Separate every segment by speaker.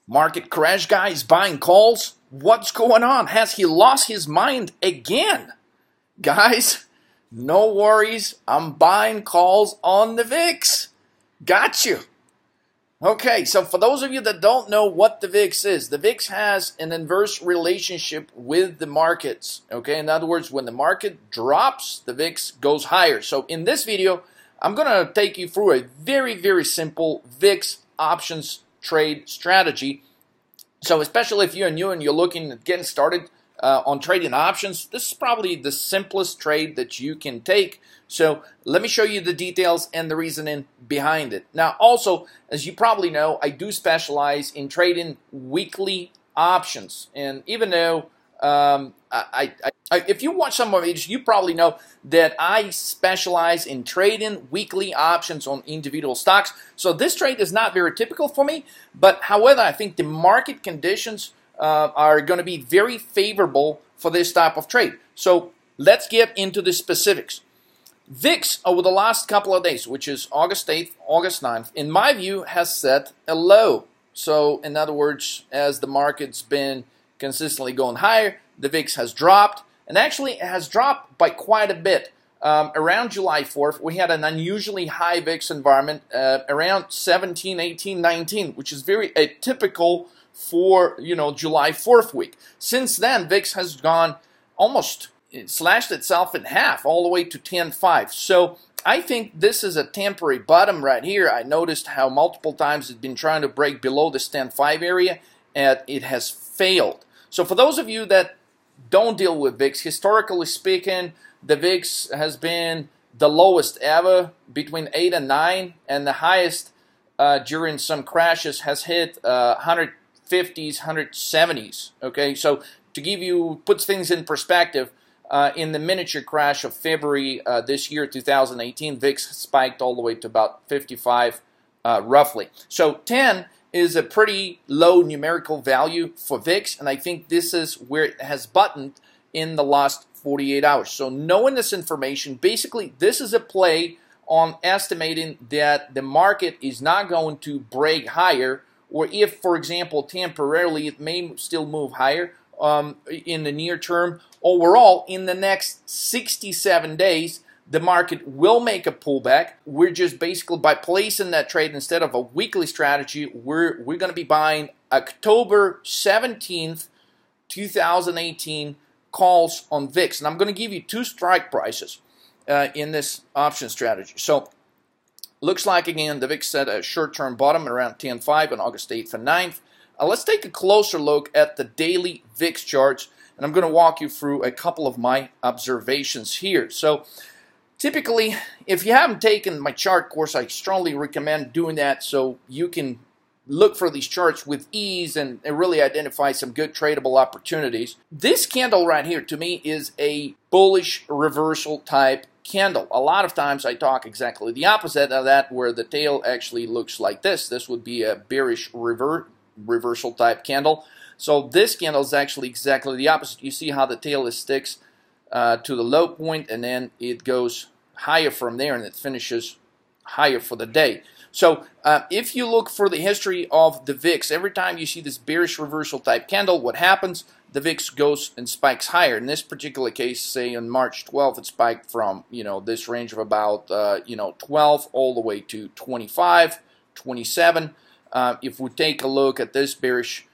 Speaker 1: Market crash guy is buying calls? What's going on? Has he lost his mind again? Guys, no worries. I'm buying calls on the VIX. Got you. Okay, so for those of you that don't know what the VIX is, the VIX has an inverse relationship with the markets. Okay, in other words, when the market drops, the VIX goes higher. So in this video, I'm going to take you through a very, very simple VIX options trade strategy. So especially if you're new and you're looking at getting started on trading options, this is probably the simplest trade that you can take. So let me show you the details and the reasoning behind it. Now also, as you probably know, I do specialize in trading weekly options. And even though if you watch some of my videos, you probably know that I specialize in trading weekly options on individual stocks. So this trade is not very typical for me, but however, I think the market conditions are going to be very favorable for this type of trade. So let's get into the specifics. VIX over the last couple of days, which is August 8th, August 9th, in my view, has set a low. So in other words, as the market's been consistently going higher, the VIX has dropped, and actually it has dropped by quite a bit. Around July 4th, we had an unusually high VIX environment, around 17, 18, 19, which is very atypical for, July 4th week. Since then, VIX has gone almost, it slashed itself in half, all the way to 10.5. So I think this is a temporary bottom right here. I noticed how multiple times it's been trying to break below this 10.5 area, and it has failed. So for those of you that don't deal with VIX, historically speaking, the VIX has been the lowest ever, between 8 and 9, and the highest during some crashes has hit 150s, 170s. Okay, so to give you, puts things in perspective, in the miniature crash of February this year, 2018, VIX spiked all the way to about 55 roughly. So 10 is a pretty low numerical value for VIX, and I think this is where it has buttoned in the last 48 hours. So knowing this information, basically this is a play on estimating that the market is not going to break higher, or if, for example, temporarily it may still move higher in the near term. Overall, in the next 67 days, the market will make a pullback. We're just basically, by placing that trade instead of a weekly strategy, we're going to be buying October 17th, 2018 calls on VIX. And I'm going to give you two strike prices in this option strategy. So looks like, again, the VIX set a short-term bottom around 10.5 on August 8th and 9th. Let's take a closer look at the daily VIX charts, and I'm going to walk you through a couple of my observations here. So typically, if you haven't taken my chart course, I strongly recommend doing that so you can look for these charts with ease and really identify some good tradable opportunities. This candle right here, to me, is a bullish reversal type candle. A lot of times I talk exactly the opposite of that, where the tail actually looks like this. This would be a bearish reversal type candle. So this candle is actually exactly the opposite. You see how the tail sticks to the low point, and then it goes higher from there, and it finishes higher for the day. So if you look for the history of the VIX, every time you see this bearish reversal type candle, what happens? The VIX goes and spikes higher. In this particular case, say on March 12th, it spiked from this range of about 12 all the way to 25, 27. If we take a look at this bearish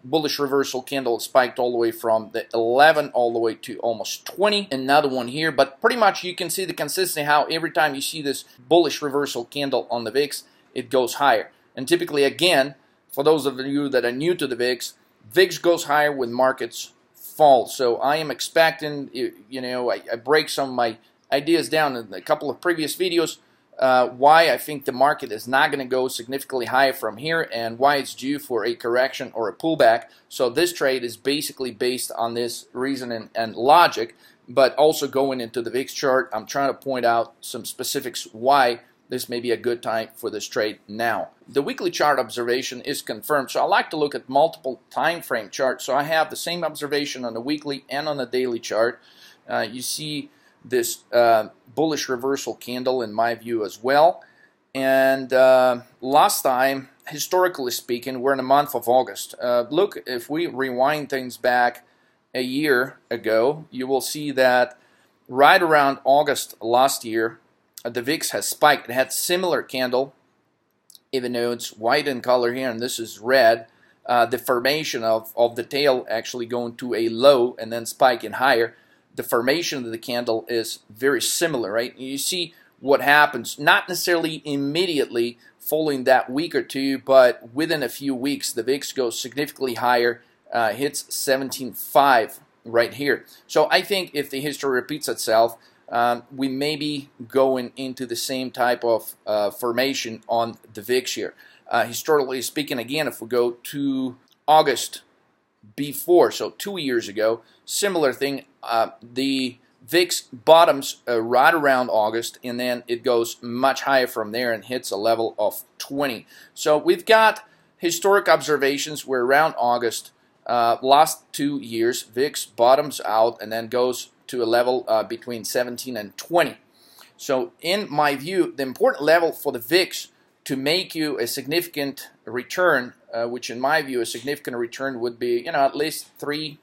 Speaker 1: bullish reversal candle, spiked all the way from the 11 all the way to almost 20. Another one here, but pretty much you can see the consistency how every time you see this bullish reversal candle on the VIX, it goes higher. And typically, again, for those of you that are new to the VIX, VIX goes higher when markets fall. So I am expecting, I break some of my ideas down in a couple of previous videos, why I think the market is not going to go significantly higher from here, and why it's due for a correction or a pullback. So this trade is basically based on this reasoning and logic, but also going into the VIX chart, I'm trying to point out some specifics why this may be a good time for this trade now. The weekly chart observation is confirmed, so I like to look at multiple time frame charts. So I have the same observation on the weekly and on the daily chart. You see this bullish reversal candle in my view as well. And last time historically speaking, we're in the month of August. Look, if we rewind things back a year ago, you will see that right around August last year, the VIX has spiked. It had similar candle, even though it's white in color here and this is red. The formation of the tail actually going to a low and then spiking higher. The formation of the candle is very similar, right? You see what happens, not necessarily immediately following that week or two, but within a few weeks, the VIX goes significantly higher, hits 17.5 right here. So I think if the history repeats itself, we may be going into the same type of formation on the VIX here. Historically speaking, again, if we go to August before, so 2 years ago, similar thing, the VIX bottoms right around August, and then it goes much higher from there and hits a level of 20. So we've got historic observations where around August, last 2 years, VIX bottoms out and then goes to a level between 17 and 20. So in my view, the important level for the VIX to make you a significant return, which in my view a significant return would be, you know, at least 300%,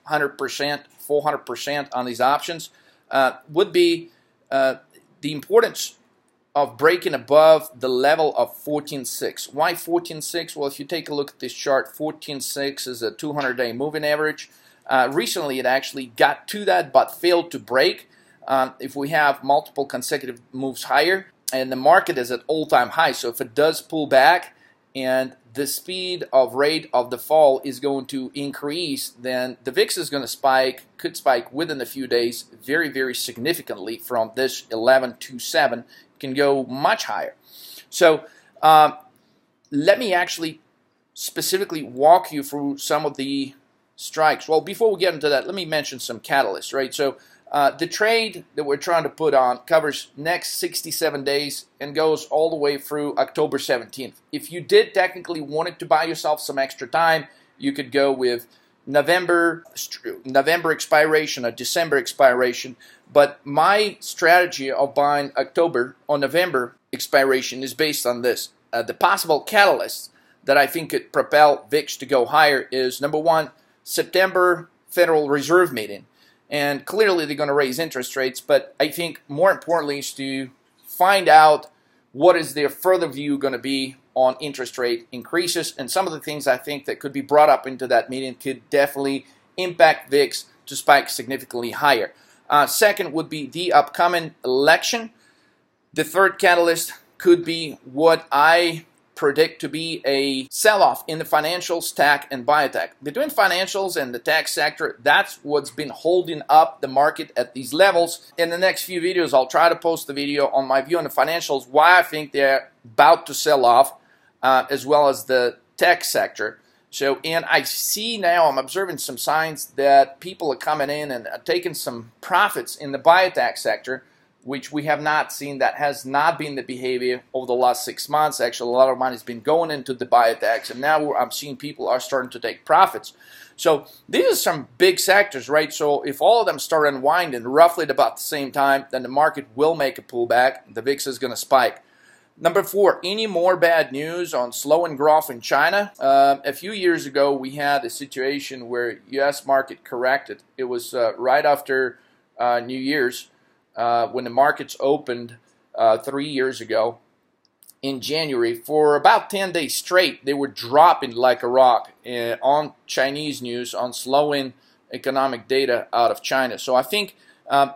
Speaker 1: 400% on these options, would be the importance of breaking above the level of 14.6. Why 14.6? Well, if you take a look at this chart, 14.6 is a 200-day moving average. Recently, it actually got to that but failed to break. If we have multiple consecutive moves higher, and the market is at all-time high, so if it does pull back and the speed of rate of the fall is going to increase, then the VIX is going to spike, could spike within a few days very, very significantly from this 11.27. It can go much higher. So let me actually specifically walk you through some of the strikes. Well, before we get into that, let me mention some catalysts, right? So the trade that we're trying to put on covers next 67 days and goes all the way through October 17th. If you did technically wanted to buy yourself some extra time, you could go with November expiration or December expiration. But my strategy of buying October or November expiration is based on this. The possible catalysts that I think could propel VIX to go higher is, number one, September Federal Reserve meeting. And clearly they're going to raise interest rates, but I think more importantly is to find out what is their further view going to be on interest rate increases. And some of the things I think that could be brought up into that meeting could definitely impact VIX to spike significantly higher. Second would be the upcoming election. The third catalyst could be what I predict to be a sell-off in the financials, tech, and biotech. Between financials and the tech sector, that's what's been holding up the market at these levels. In the next few videos, I'll try to post the video on my view on the financials, why I think they're about to sell off, as well as the tech sector. So, and I see now, I'm observing some signs that people are coming in and taking some profits in the biotech sector, which we have not seen. That has not been the behavior over the last 6 months. Actually, a lot of money has been going into the biotechs, and now I'm seeing people are starting to take profits. So these are some big sectors, right? So if all of them start unwinding roughly at about the same time, then the market will make a pullback. The VIX is going to spike. Number four, any more bad news on slowing growth in China? A few years ago, we had a situation where U.S. market corrected. It was right after New Year's. When the markets opened 3 years ago in January, for about 10 days straight, they were dropping like a rock on Chinese news, on slowing economic data out of China. So I think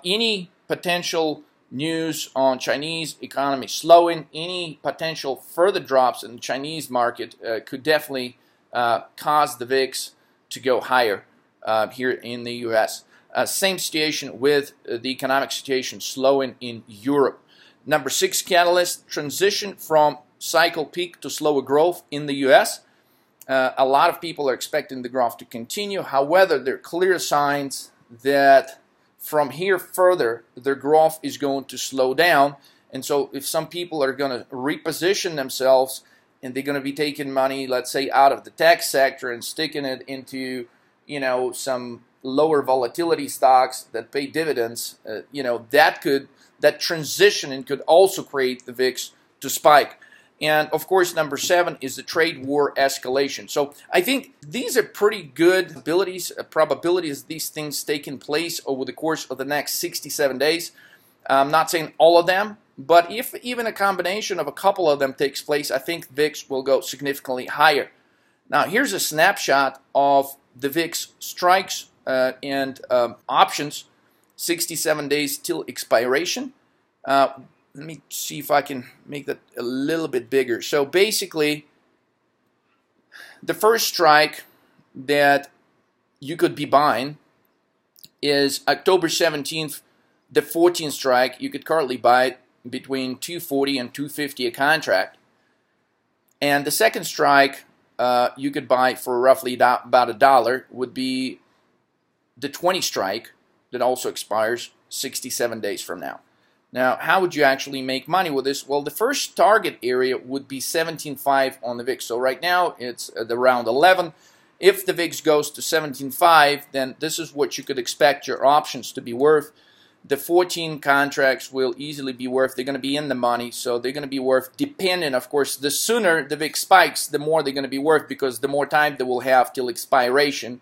Speaker 1: any potential news on Chinese economy slowing, any potential further drops in the Chinese market could definitely cause the VIX to go higher here in the U.S. Same situation with the economic situation slowing in Europe. Number six catalyst, transition from cycle peak to slower growth in the U.S. A lot of people are expecting the growth to continue. However, there are clear signs that from here further, their growth is going to slow down. And so if some people are going to reposition themselves and they're going to be taking money, let's say, out of the tech sector and sticking it into, you know, some lower volatility stocks that pay dividends, that transitioning could also create the VIX to spike. And of course, number 7 is the trade war escalation. So I think these are pretty good probabilities these things taking place over the course of the next 67 days. I'm not saying all of them, but if even a combination of a couple of them takes place, I think VIX will go significantly higher. Now, here's a snapshot of the VIX strikes and options, 67 days till expiration. Let me see if I can make that a little bit bigger. So basically, the first strike that you could be buying is October 17th, the 14th strike. You could currently buy it between 240 and 250 a contract. And the second strike you could buy for roughly about $1 would be the 20 strike that also expires 67 days from now. Now, how would you actually make money with this? Well, the first target area would be 17.5 on the VIX. So right now it's at around 11. If the VIX goes to 17.5, then this is what you could expect your options to be worth. The 14 contracts will easily be worth, they're going to be in the money, so they're going to be worth, depending, of course, the sooner the VIX spikes, the more they're going to be worth, because the more time they will have till expiration.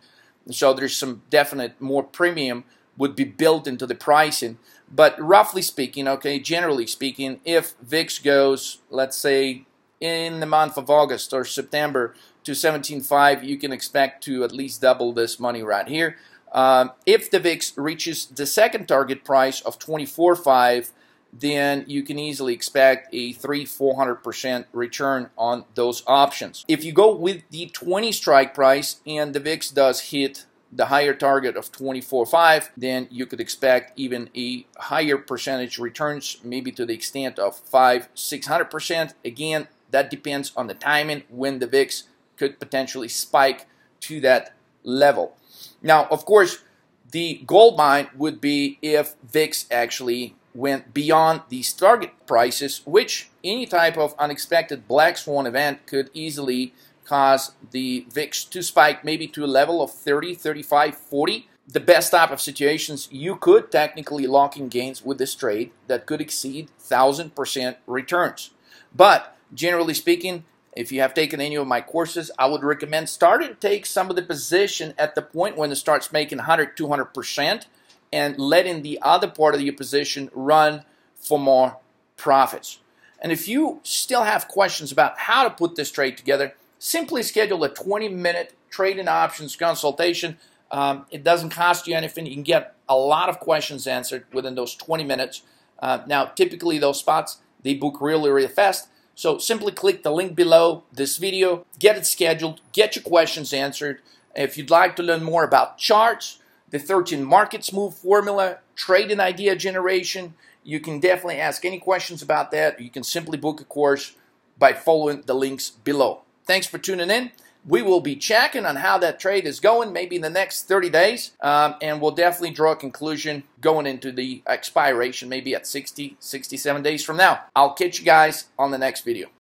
Speaker 1: So there's some definite more premium would be built into the pricing. But roughly speaking, okay, generally speaking, if VIX goes, let's say, in the month of August or September to 17.5, you can expect to at least double this money right here. If the VIX reaches the second target price of 24.5, then you can easily expect a 300–400% return on those options. If you go with the 20 strike price and the VIX does hit the higher target of 24.5, then you could expect even a higher percentage returns, maybe to the extent of 500–600%. Again, that depends on the timing when the VIX could potentially spike to that level. Now, of course, the gold mine would be if VIX actually went beyond these target prices, which any type of unexpected black swan event could easily cause the VIX to spike maybe to a level of 30, 35, 40. The best type of situations, you could technically lock in gains with this trade that could exceed 1,000% returns. But generally speaking, if you have taken any of my courses, I would recommend starting to take some of the position at the point when it starts making 100, 200% and letting the other part of your position run for more profits. And if you still have questions about how to put this trade together, simply schedule a 20-minute trading options consultation. It doesn't cost you anything. You can get a lot of questions answered within those 20 minutes. Now, typically those spots, they book really, really fast. So simply click the link below this video, get it scheduled, get your questions answered. If you'd like to learn more about charts, the 13 markets move formula, trading idea generation, you can definitely ask any questions about that. You can simply book a course by following the links below. Thanks for tuning in. We will be checking on how that trade is going maybe in the next 30 days, and we'll definitely draw a conclusion going into the expiration maybe at 60, 67 days from now. I'll catch you guys on the next video.